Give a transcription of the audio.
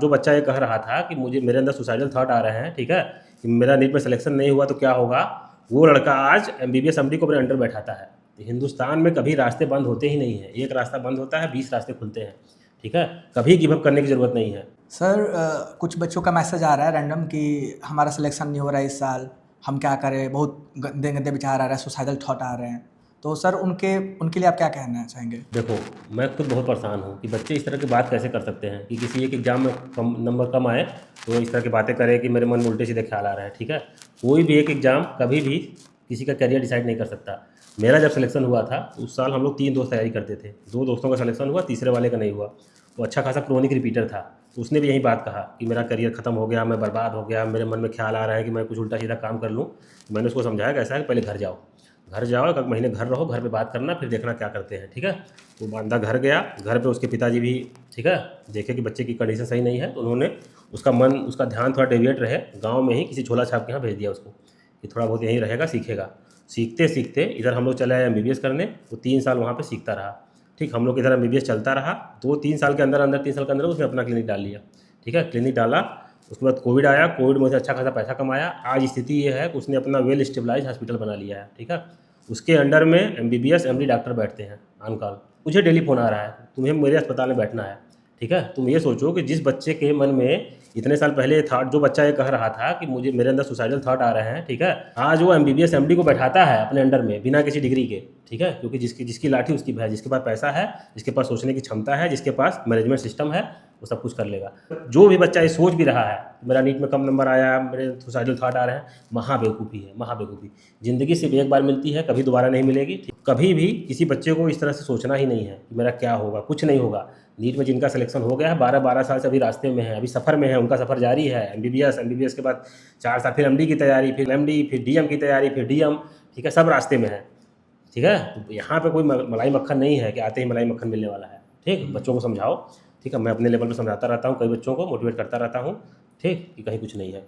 जो बच्चा ये कह रहा था कि मुझे मेरे अंदर सुसाइडल थॉट आ रहे हैं, ठीक है, कि मेरा नीट में सिलेक्शन नहीं हुआ तो क्या होगा, वो लड़का आज एमबीबीएस एमडी को अपने अंडर बैठाता है। तो हिंदुस्तान में कभी रास्ते बंद होते ही नहीं है, एक रास्ता बंद होता है 20 रास्ते खुलते हैं, ठीक है, कभी गिव अप करने की ज़रूरत नहीं है। सर कुछ बच्चों का मैसेज आ रहा है रैंडम कि हमारा सिलेक्शन नहीं हो रहा है इस साल, हम क्या करें, बहुत गंदे गंदे विचार आ रहे हैं, सुसाइडल थॉट आ रहे हैं। तो सर उनके लिए आप क्या कहना चाहेंगे? देखो, मैं खुद बहुत परेशान हूँ कि बच्चे इस तरह की बात कैसे कर सकते हैं कि किसी एक एग्जाम में कम नंबर कम आए तो इस तरह की बातें करें कि मेरे मन में उल्टे सीधे ख्याल आ रहे हैं, ठीक है। कोई भी एक एग्ज़ाम कभी भी किसी का करियर डिसाइड नहीं कर सकता। मेरा जब सिलेक्शन हुआ था उस साल हम लोग 3 दोस्त तैयारी करते थे, 2 दोस्तों का सिलेक्शन हुआ, तीसरे वाले का नहीं हुआ। वो अच्छा खासा क्रोनिक रिपीटर था, तो उसने भी यही बात कहा कि मेरा करियर ख़त्म हो गया, मैं बर्बाद हो गया, मेरे मन में ख्याल आ रहा है कि मैं कुछ उल्टा सीधा काम कर लूँ। मैंने उसको समझाया कि ऐसा है कि पहले घर जाओ, एक महीने घर रहो, घर पे बात करना, फिर देखना क्या करते हैं, ठीक है। वो बंदा घर गया, घर पे उसके पिताजी भी, ठीक है, देखे कि बच्चे की कंडीशन सही नहीं है, तो उन्होंने उसका ध्यान थोड़ा डेविएट रहे, गाँव में ही किसी झोला छाप के यहाँ भेज दिया उसको कि थोड़ा बहुत यहीं रहेगा, सीखेगा। सीखते सीखते इधर हम लोग चले आए एमबीबीएस करने, वो 3 साल वहाँ पे सीखता रहा, ठीक। हम लोग इधर एमबीबीएस चलता रहा, 2-3 साल के अंदर 3 साल के अंदर उसने अपना क्लिनिक डाल लिया, ठीक है, क्लिनिक डाला। उसके बाद कोविड आया, कोविड में उसने अच्छा खासा पैसा कमाया। आज स्थिति ये है कि उसने अपना वेल स्टेबलाइज हॉस्पिटल बना लिया है, ठीक है। उसके अंडर में एमबीबीएस एमडी डॉक्टर बैठते हैं ऑन कॉल। मुझे डेली फ़ोन आ रहा है, तुम्हें मेरे अस्पताल में बैठना है, ठीक है। तुम ये सोचो कि जिस बच्चे के मन में इतने साल पहले था, जो बच्चा ये कह रहा था कि मुझे मेरे अंदर सुसाइडल थॉट आ रहे हैं, ठीक है, आज वो एमबीबीएस एमडी को बैठाता है अपने अंडर में बिना किसी डिग्री के, ठीक है। क्योंकि जिसकी लाठी उसकी भैंस, जिसके पास पैसा है, जिसके पास सोचने की क्षमता है, जिसके पास मैनेजमेंट सिस्टम है, वो सब कुछ कर लेगा। जो भी बच्चा ये सोच भी रहा है मेरा नीट में कम नंबर आया, मेरे सुसाइडल थॉट आ रहे हैं, महाबेवकूफ़ी है, महाबेवकूफ़ी। ज़िंदगी सिर्फ एक बार मिलती है, कभी दोबारा नहीं मिलेगी, ठीक? कभी भी किसी बच्चे को इस तरह से सोचना ही नहीं है कि मेरा क्या होगा, कुछ नहीं होगा। नीट में जिनका सिलेक्शन हो गया है 12-12 साल से अभी रास्ते में है, अभी सफ़र में है, उनका सफ़र जारी है। एमबीबीएस के बाद 4 साल फिर एमडी की तैयारी, फिर एमडी, फिर डीएम की तैयारी, फिर डीएम, ठीक है, सब रास्ते में है, ठीक है। तो यहाँ पे कोई मलाई मक्खन नहीं है कि आते ही मलाई मक्खन मिलने वाला है, ठीक। बच्चों को समझाओ, ठीक है, मैं अपने लेवल पर समझाता रहता हूँ, कई बच्चों को मोटिवेट करता रहता हूँ, ठीक, कि कहीं कुछ नहीं है।